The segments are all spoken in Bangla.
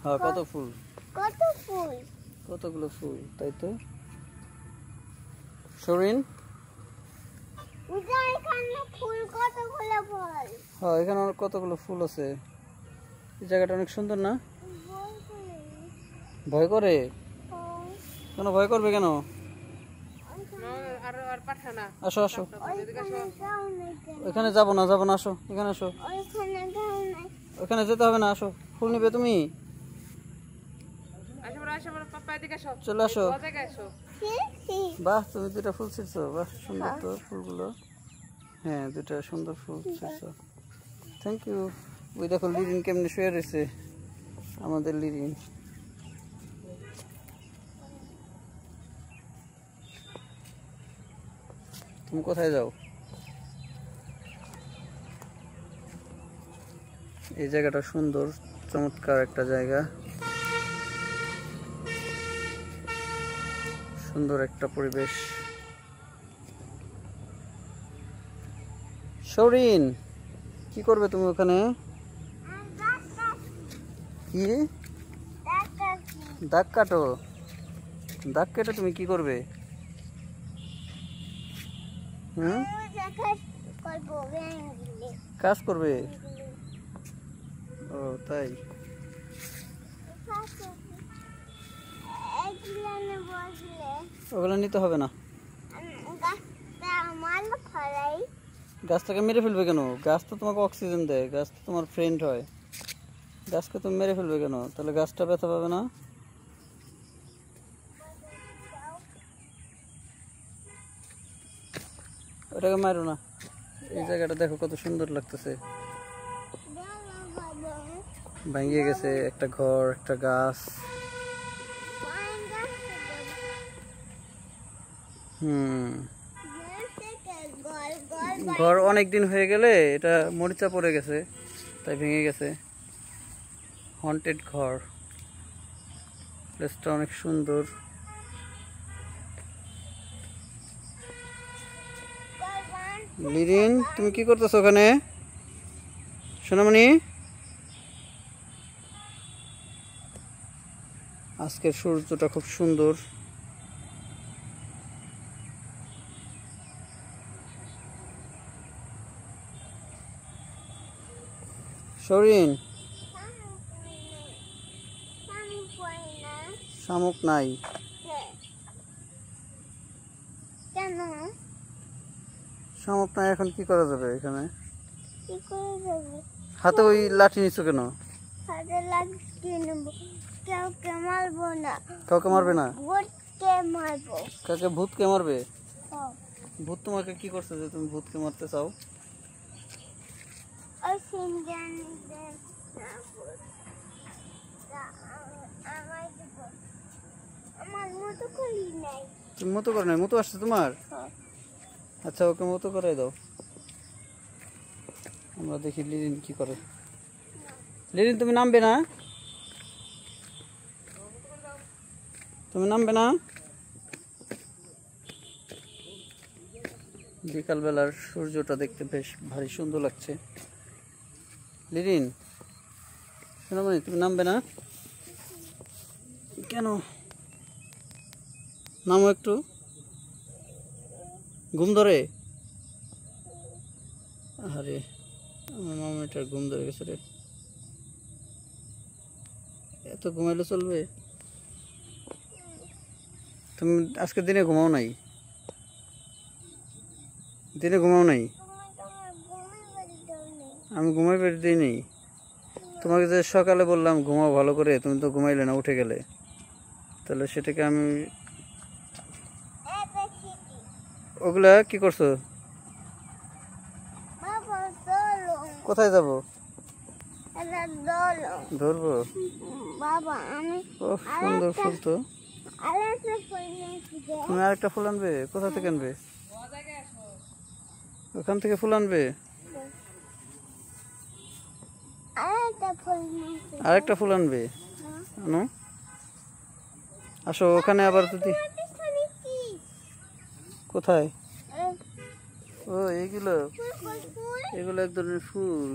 হ্যাঁ কত ফুল, কত ফুল, কতগুলো ফুল, তাই তো শরীন। এখানে ফুল কতগুলো ফুল, হ্যাঁ এখানে কতগুলো ফুল আছে। এই জায়গাটা অনেক সুন্দর না? ভয় করে কেন? ভয় করবে কেন? আসো আসো, ওইখানে যাবো না, যাবো না, আসো এখানে আসো। ওখানে যেতে হবে না, আসো। ফুল নিবে তুমি? চলে আসো। বাহ তুমি দুটা ফুল ছিঁড়ছো, বাহ সুন্দর তো ফুলগুলো। হ্যাঁ দুটা সুন্দর ফুল ছিঁড়ছো, থ্যাংক ইউ। ওই দেখো লিরিন কেমনি শুয়ে রয়েছে, আমাদের লিরিন। তুমি কোথায় যাও? এই জায়গাটা সুন্দর, চমৎকার একটা জায়গা, সুন্দর একটা পরিবেশ। শৌরিন কি করবে তুমি ওখানে? কি দাগ কাটো? দাগ কেটে তুমি কি করবে? কাজ করবে? ও তাই। ওগুলো নিতে হবে না, গাছটাকে মেরে ফেলবে কেন? গাছ তো তোমাকে অক্সিজেন দেয়, গাছ তো তোমার ফ্রেন্ড হয়। গাছকে তুমি মেরে ফেলবে কেন? তাহলে গাছটা ব্যথা পাবে না? ওটাকে মারো না। এই জায়গাটা দেখো কত সুন্দর লাগতেছে, ভাঙিয়ে গেছে একটা ঘর, একটা গাছ। ঘর অনেক দিন হয়ে গেলে এটা মরিচা পড়ে গেছে, তাই ভেঙে গেছে। হন্টেড ঘর, প্লেসটা অনেক সুন্দর। লিরিন তুমি কি করতেছো ওখানে সোনামণি? আজকের সূর্যটা খুব সুন্দর। শরীন শামুক নাই কেন? শামুক নাই, এখন কি করা যাবে এখানে? কি করে যাবে? হাতে ওই লাঠি নিছো কেন? হাতে লাঠি নেব, কাউকে মারবো না। কাউকে মারবে না? ভূতকে মারবো। কাকে? ভূতকে মারবে? ভূত তোমাকে কি করছে যে তুমি ভূতকে মারতে চাও? তুমি মতো করে নাই? মতো আসছে তোমার? আচ্ছা ওকে মতো করে দাও, আমরা দেখি লিরিন কি করে। লিরিন তুমি নামবে না? তুমি নামবে না? বিকালবেলার সূর্যটা দেখতে বেশ ভারী সুন্দর লাগছে। লিরিন সোনামণি তুমি নামবে না কেন? নামো একটু, ঘুম ধরে? আরে আমার মামাটার ঘুম ধরে গেছে রে, এত ঘুমাইলে চলবে? তুমি আজকে দিনে ঘুমাও নাই? দিনে ঘুমাও নাই? আমি ঘুমাই বেড়ে দিই নেই তোমাকে, যে সকালে বললাম ঘুমাও ভালো করে, তুমি তো ঘুমাইলে না, উঠে গেলে। তাহলে সেটাকে আমি ওগুলা কি করছো? কোথায় যাব? ধরবো? সুন্দর ফুল তো। তুমি আরেকটা ফুল আনবে? কোথা থেকে আনবে? ওখান থেকে ফুল আনবে? আরেকটা ফুল আনবে? আনো, আসো। ওখানে আবার যদি কোথায়? ও এইগুলো, এগুলো এক ধরনের ফুল।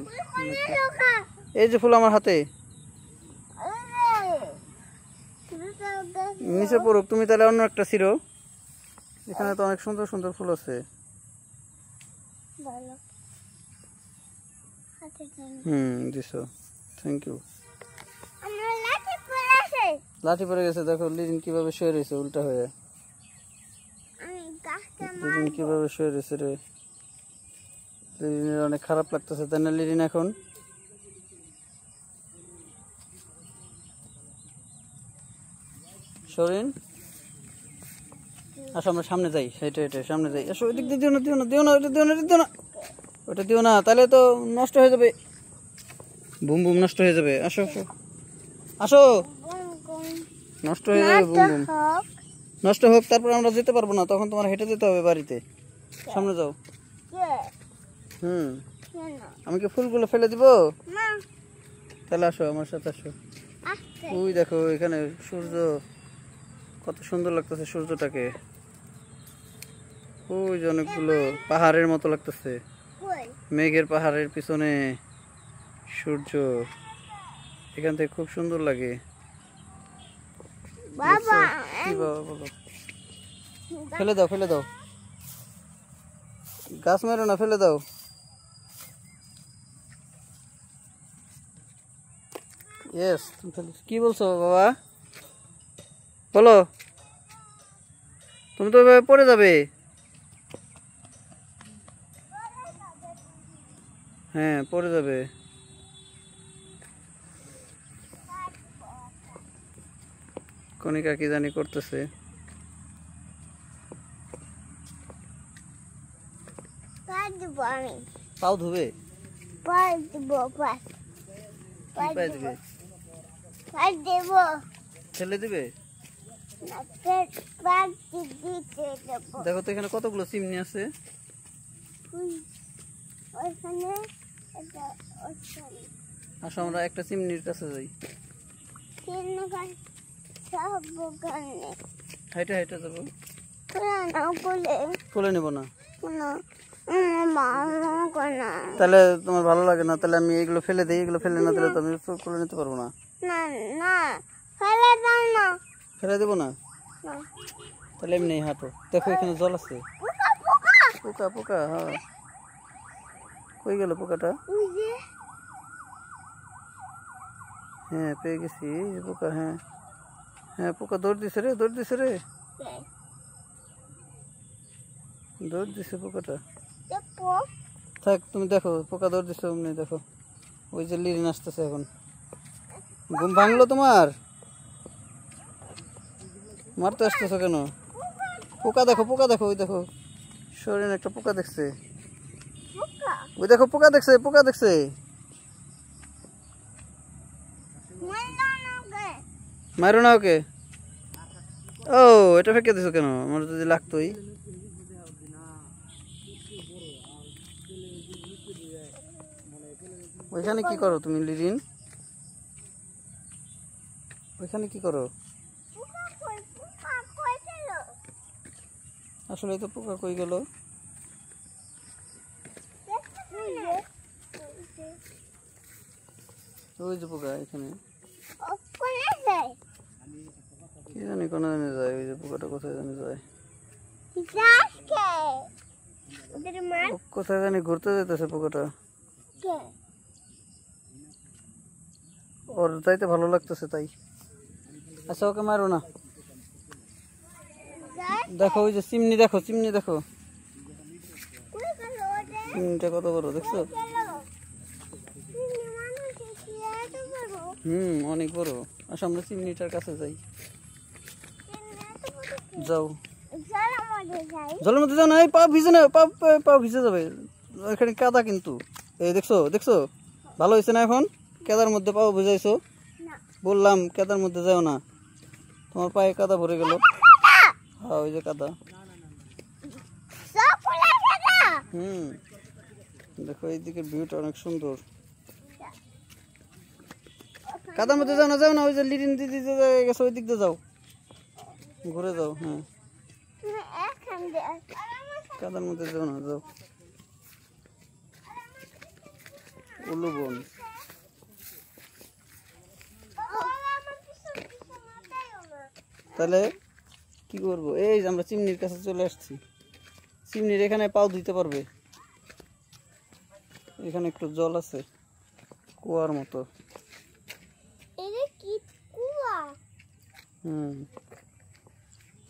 এই যে ফুল আমার হাতে, নিচে পড়ুক, তুমি তাহলে অন্য একটা ছিড়ো। এখানে তো অনেক সুন্দর সুন্দর ফুল আছে। ভালো হাতে দেন। দিছো, থ্যাংক ইউ। আমার লাঠি ফুল আছে। লাঠি পড়ে গেছে, দেখো লিরিন কিভাবে শুয়ে রয়েছে উল্টা হয়ে। আমি গাছটা লিরিন কিভাবে শুয়ে রয়েছে রে। লিরিনের অনেক খারাপ লাগতেছে তাই না লিরিন? এখন সরিন, আসো আমরা সামনে যাই, হেঁটে হেঁটে সামনে যাই। আসো, ওই দিক দিয়ে দিও না, দিও না, দিও না, ওটা দিও না, দিও না, ওটা দিও না, তাহলে তো নষ্ট হয়ে যাবে। বুম বুম নষ্ট হয়ে যাবে। আসো আসো আসো, নষ্ট হয়ে যাবে বুম বুম। নষ্ট হোক, তারপর আমরা যেতে পারবো না, তখন তোমার হেঁটে যেতে হবে বাড়িতে। সামনে যাও। আমি কি ফুলগুলো ফেলে দিব? তাহলে আসো আমার সাথে, আসো। ওই দেখো এখানে সূর্য, কত সুন্দর লাগতেছে সূর্যটাকে। ওই যে অনেকগুলো পাহাড়ের মতো লাগতেছে, মেঘের পাহাড়ের পিছনে সূর্য, এখান থেকে খুব সুন্দর লাগে। বাবা কি বাবা বলো? ফেলে দাও, ফেলে দাও, গাছ মেরো না, ফেলে দাও। ইয়েস, কি বলছো বাবা? বলো। তুমি তো এভাবে পড়ে যাবে। হ্যাঁ, পড়ে যাবে। কণিকা কি জানি করতেছে। পাও ধুবে? ফেলে দিবে? দেখো তো এখানে কতগুলো চিমনি আছে। আসো আমরা একটা চিমনির কাছে যাই। হাইটে হাইটে যাবো। খুলে নেবো না? তাহলে তোমার ভালো লাগে না? তাহলে আমি এগুলো ফেলে দিই, এগুলো ফেলে না দিলে তো আমি খুলে নিতে পারবো না। ফেলে দেবো না? তাহলে এমনি হাঁটো। দেখো এখানে জল আছে। পোকা পোকা, হ্যাঁ। কই গেল পোকাটা? হ্যাঁ, পেয়ে গেছি পোকা। হ্যাঁ হ্যাঁ, পোকা দৌড় দিছে রে, দৌড় দিছে রে, দৌড় দিছে পোকাটা। থাক, তুমি দেখো পোকা দৌড় দিছে অমনি। দেখো ওই যে লিরিন আসতেছে এখন। ঘুম ভাঙলো তোমার? মারতে আসতেছো কেন? পোকা দেখো, পোকা দেখো, ওই দেখো শরীরে একটা পোকা দেখছে। ওই দেখো পোকা দেখছে, পোকা দেখছে। মারো না ওকে। ও, এটা ফেঁকে দিছো কেন? আমার যদি লাগতোই। ওইখানে কি করো তুমি লিরিন? ওইখানে কি করো? আসলে তো পোকা কই গেল? ওই যে পোকা এখানে। কি জানি কোন জানি যায়, ওই যে পোকাটা কোথায় জানি যায়। কোথায় জানি ঘুরতে যেতেছে পোকাটা। ওর যাইতে ভালো লাগতেছে তাই। আচ্ছা, ওকে মারো না। দেখো ওই যে চিমনি, দেখো চিমনি, দেখো চিমনিটা কত বড়, দেখছো? অনেক বড়। আচ্ছা, আমরা চিমনিটার কাছে যাই। যাও, জলের মধ্যে যাও না, এই পা ভিজে না, পা ভিজে যাবে। এখানে কাদা কিন্তু। এই দেখছো, দেখছো ভালো হয়েছে না? এখন কাদার মধ্যে পাও ভিজাইছো। বললাম কাদার মধ্যে যাও না, তোমার পায়ে কাদা ভরে গেল। হ্যাঁ, ওই যে কাদা। দেখো এইদিকে ভিউটা অনেক সুন্দর। কাদার মধ্যে যাও না, যাও না, ওই যে লিরিন দিদি গেছে ওই দিক দিয়ে যাও, ঘুরে যাও। হ্যাঁ, কাদার মধ্যে যাও না, যাও। উলুবন। তাহলে কি করবো? এই যে আমরা চিমনির কাছে চলে আসছি। চিমনির এখানে পাও ধুইতে পারবে। এখানে একটু জল আছে, কুয়ার মতো।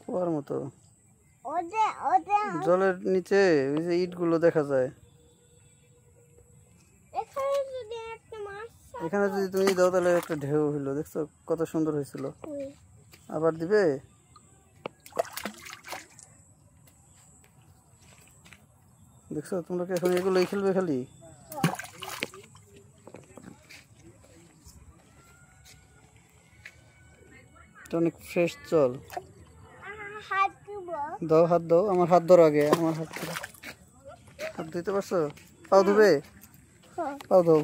কুয়ার মতো। জলের নিচে ওই যে ইটগুলো দেখা যায়। এখানে যদি তুমি দাও তাহলে একটা ঢেউ হইলো, দেখছো কত সুন্দর হয়েছিল। আবার দিবে? দেখছো তোমরা কি এখন এগুলোই খেলবে খালি? এটা অনেক ফ্রেশ জল। দাও, হাত দাও। আমার হাত ধরো আগে, আমার হাত ধরো। হাত ধুইতে পারছো? পাও ধুবে? পাও দাও।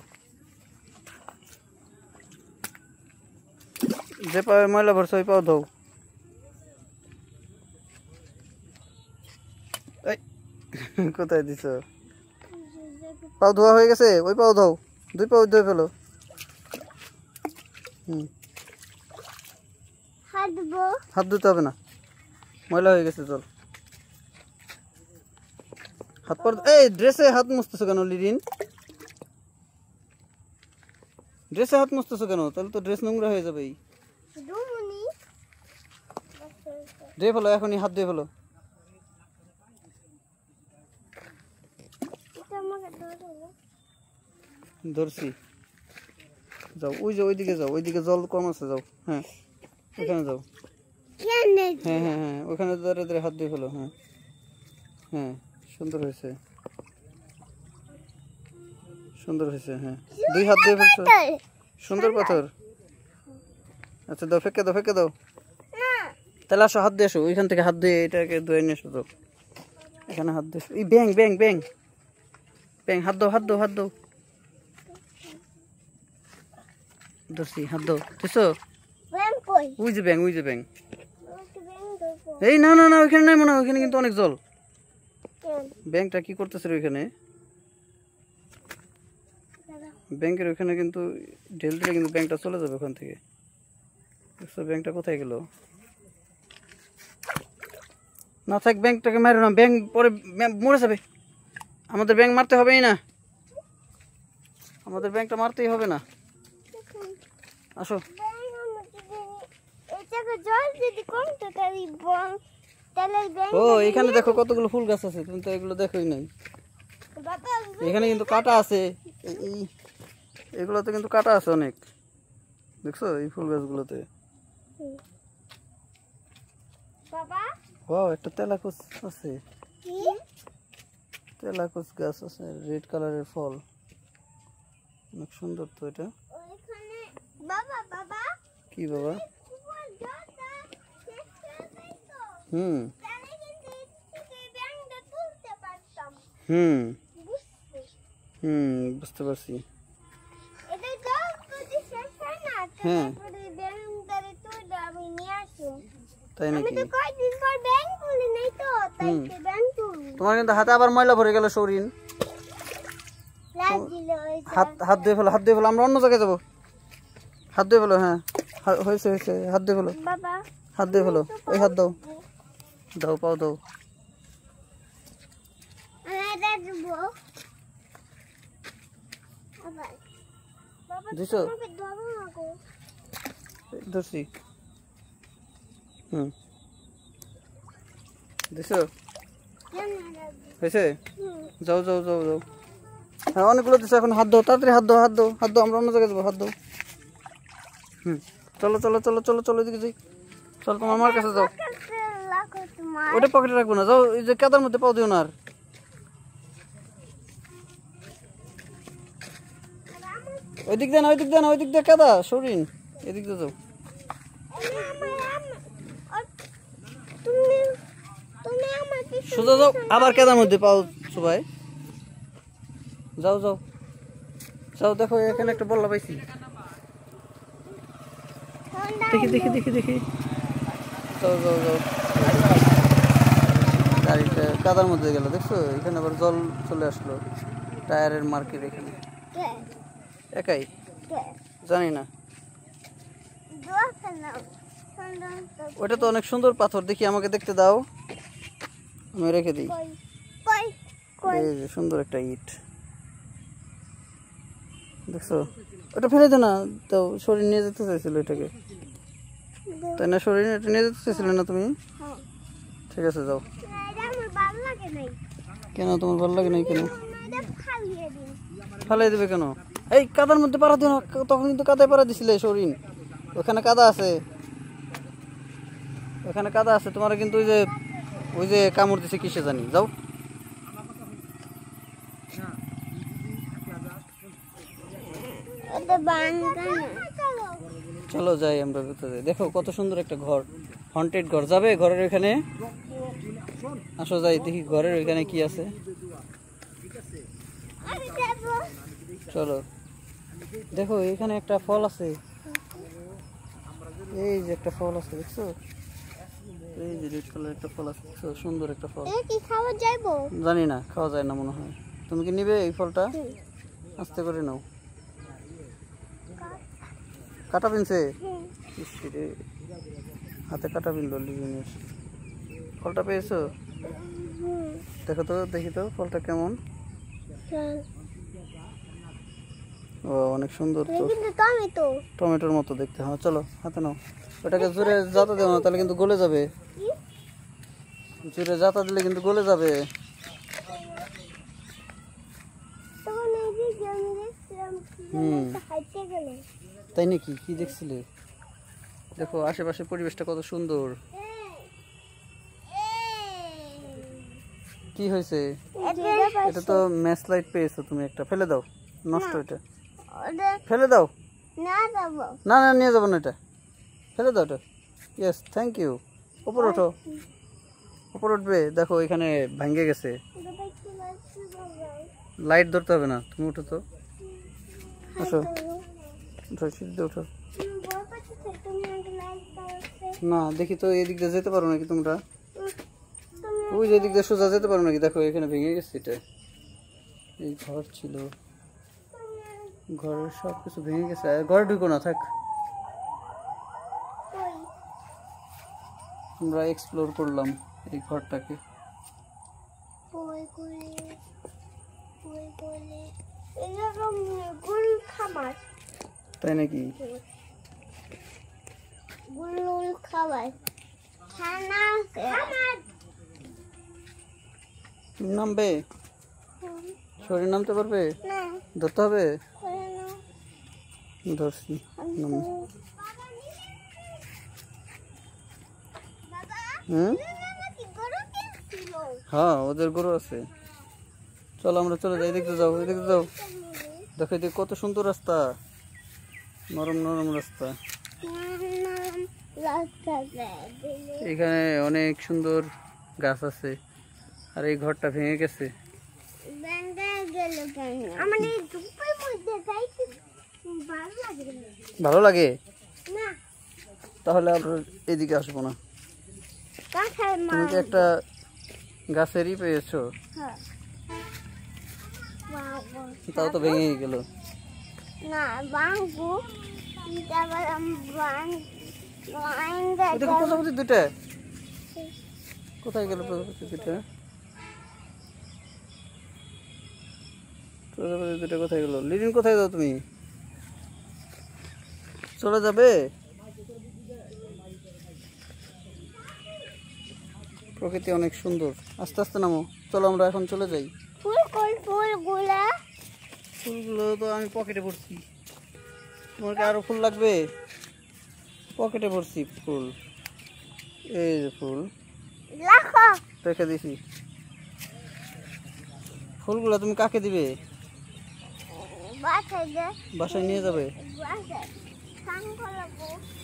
যে পায়ে ময়লা ভরছো ওই পাও দাও। কোথায় দিছ? পাও ধোয়া হয়ে গেছে? ওই পাও দাও, দুই পাও ধুয়ে ফেলো। হাত ধুতে হবে না, ময়লা হয়ে গেছে জল। হাত পর। এই ড্রেসে হাত মুছতেছো কেন লিরিন? ড্রেসে হাত মুছতেছো কেন? তাহলে তো ড্রেস নোংরা হয়ে যাবে। ধুয়ে ফেলো এখনই, হাত ধুয়ে ফেলো। ধরছি। যাও, ওই যে ওইদিকে যাও, ওইদিকে জল কম আছে, যাও। হ্যাঁ ওখানে যাও। হ্যাঁ হ্যাঁ হ্যাঁ, ওখানে ধরে ধরে হাত ধুয়ে ফেলো। হ্যাঁ হ্যাঁ, সুন্দর হয়েছে, সুন্দর হয়েছে। হ্যাঁ, দুই হাত দিয়ে ফেলছো, সুন্দর পাথর। আচ্ছা দাও, ফেঁকে দাও, ফেঁকে দাও। তাহলে আসো, হাত দিয়ে আসো, ওইখান থেকে হাত ধুয়ে এটাকে ধুয়ে নিয়ে এসো। তো এখানে হাত দিয়ে, এই ব্যাং ব্যাং ব্যাং ব্যাং, হাত দাও, হাত দাও, হাত দাও। ধরছি, হাত দাও। বুঝছো? ওই যে ব্যাং, ওই যে ব্যাং। এই না না না, ওইখানে নাই মনে হয়, ওইখানে কিন্তু অনেক জল। ব্যাংকটা কি করতেছে ওইখানে? ব্যাংকের ওইখানে কিন্তু ঢেল দিলে কিন্তু ব্যাংকটা চলে যাবে ওখান থেকে। দেখছো ব্যাংকটা কোথায় গেল? না থাক, ব্যাংকটাকে মারো না, ব্যাংক পরে মরে যাবে। আমাদের ব্যাংক মারতে হবেই না, আমাদের ব্যাংকটা মারতেই হবে না। আসো। ও এখানে দেখো কতগুলো ফুল গাছ আছে, তুমি তো এগুলো দেখোই নাই। এখানে কিন্তু কাটা আছে, এগুলোতে কিন্তু কাটা আছে অনেক, দেখছো এই ফুল গাছগুলোতে। ও একটা তেলাকুচ আছে, তেলাকুচ গাছ আছে, রেড কালারের ফল, অনেক সুন্দর তো এটা। কি বাবা? হুম হুম হুম, বুঝতে পারছি। হ্যাঁ তাই নাকি? তোমার কিন্তু হাতে আবার ময়লা ভরে গেল শরীর। হাত হাত ধুয়ে ফেলো, হাত ধুয়ে ফেলো, আমরা অন্য জায়গায় যাবো। হাত ধুয়ে ফেলো। হ্যাঁ হয়েছে হয়েছে, হাত ধুয়ে ফেলো, হাত ধুয়ে ফেলো। ওই হাত দাও, দাও, পাও দাও। দিছো? ধরছি। হুম, দিছো? হয়েছে? যাও যাও যাও যাও। হ্যাঁ অনেকগুলো দিছো, এখন হাত দাও, তাড়াতাড়ি হাত দাও, হাত দাও, হাত দাও, আমরা অন্য জায়গায় যাবো, হাত দাও। হুম, চলো চলো চলো চলো চলো, এদিকে যাই। চলো তোমার মার কাছে যাও। ওটা পকেটে রাখবো না, যাও, এই যে কাদার মধ্যে পাও দিও না। আর ওই দিক দিয়ে না, ওই দিক দিয়ে না, ওই দিক দিয়ে কাদা সরিন, এদিক দিয়ে যাও। সোজা যাও, আবার কাদার মধ্যে পাও সবাই। যাও যাও যাও, দেখো এখানে একটা বল্লা পাইছি, দেখি দেখি দেখি দেখি। যাও যাও যাও, গাড়িটা কাদার মধ্যে গেল, দেখছো? এখানে আবার জল চলে আসলো, টায়ারের মার্কেট এখানে। একাই? জানি না। ওটা তো অনেক সুন্দর পাথর, দেখি আমাকে দেখতে দাও, আমি রেখে দিই। এই যে সুন্দর একটা ইট দেখছো, ওটা ফেলে দে না, তো শরীর নিয়ে যেতে চাইছিল এটাকে, তাই না? শরীর এটা নিয়ে যেতে চাইছিলে না তুমি? ঠিক আছে যাও। কেন তোমার ভালো লাগে নাই? কেন ফালাই দেবে কেন? এই কাদার মধ্যে পাড়া দিও না, তখন কিন্তু কাদায় পাড়া দিছিলে শরীর, ওখানে কাদা আছে, ওখানে কাদা আছে, তোমার কিন্তু ওই যে কামড় দিছে কিসে জানি। যাও চলো যাই আমরা ভিতরে। দেখো কত সুন্দর একটা ঘর, হন্টেড ঘর। যাবে ঘরের ওইখানে? আসো যাই দেখি ঘরের ওইখানে কি আছে। চলো দেখো এখানে একটা ফল আছে, এই যে একটা ফল আছে দেখছো, এই যে রেড কালার একটা ফল আছে দেখছো, সুন্দর একটা ফল। জানি না, খাওয়া যায় না মনে হয়। তুমি কি নিবে এই ফলটা? আস্তে করে নাও। কাটা পিনছে, হাতে কাটা পিনলো লিভিনের। ফলটা পেয়েছো? দেখো তো, দেখি তো ফলটা কেমন। ও অনেক সুন্দর তো, টমেটোর মতো দেখতে। হ্যাঁ চলো হাতে নাও। ওটাকে জোরে জাতা দেও না, তাহলে কিন্তু গলে যাবে। জোরে জাতা দিলে কিন্তু গলে যাবে। তাই নাকি? কি দেখছিলে? দেখো আশেপাশে পরিবেশটা কত সুন্দর। কি হয়েছে? এটা তো ম্যাচ লাইট পেয়েছো তুমি একটা, ফেলে দাও, নষ্ট। এটা ফেলে দাও। না না নিয়ে যাবো না, এটা ফেলে দাও। এটা ইয়েস, থ্যাংক ইউ। উপর ওঠো, উপর উঠবে। দেখো এখানে ভাঙ্গে গেছে, লাইট ধরতে হবে না, তুমি উঠো তো। আসো উঠো, সিঁড়িতে উঠো। না দেখি তো, এদিক দিয়ে যেতে পারো নাকি তোমরা? ওই যে এদিক দিয়ে সোজা যেতে পারো নাকি? দেখো এখানে ভেঙে গেছে। এটা এই ঘর ছিল, ঘরের সব কিছু ভেঙে গেছে। ঘরে ঢুকো না, থাক। আমরা এক্সপ্লোর করলাম এই ঘরটাকে। তাই নাকি? তুমি নামবে? শরীর নামতে পারবে? ধরতে হবে? ধরছি। হ্যাঁ ওদের গরু আছে। চলো আমরা চলে যাই, দেখতে যাও, দেখতে যাও। দেখো এদিকে কত সুন্দর রাস্তা, নরম নরম রাস্তা। এখানে অনেক সুন্দর গাছ আছে, আর এই ঘরটা ভেঙে গেছে। ভালো লাগে? তাহলে আমরা এদিকে আসবো না। তুমি কি একটা গাছেরই পেয়েছো? তাও তো ভেঙে গেল। প্রজাপতি দুটা কোথায় গেল? প্রজাপতি দুটা, প্রজাপতি দুটা কোথায় গেল? লিরিন কোথায় যাও তুমি? চলে যাবে? প্রকৃতি অনেক সুন্দর। আস্তে আস্তে নামো, চলো আমরা এখন চলে যাই। ফুলগুলো তো আমি পকেটে ভরছি। তোমার কি আরো ফুল লাগবে? পকেটে ভরছি ফুল। এই যে ফুল রেখে দিছি। ফুলগুলো তুমি কাকে দিবে? বাসায় নিয়ে যাবে?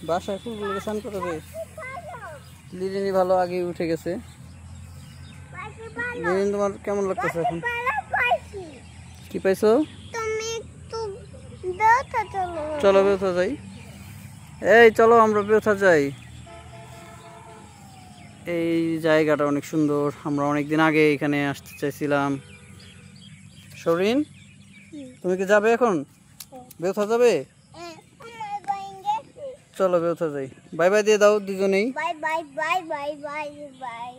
বাসায় ফুলগুলোকে স্নান করাবে? লিরিনি ভালো আগে উঠে গেছে। লিরিন তোমার কেমন লাগতেছে এখন? কি পাইছো? চলো বেউথা যাই। এই চলো আমরা বেউথা যাই। এই জায়গাটা অনেক সুন্দর, আমরা অনেকদিন আগে এখানে আসতে চাইছিলাম। শরিন তুমি কি যাবে এখন? বেউথা যাবে? চলো বেউথা যাই, বাই বাই দিয়ে দাও দুজনেই। Bye bye bye bye bye bye.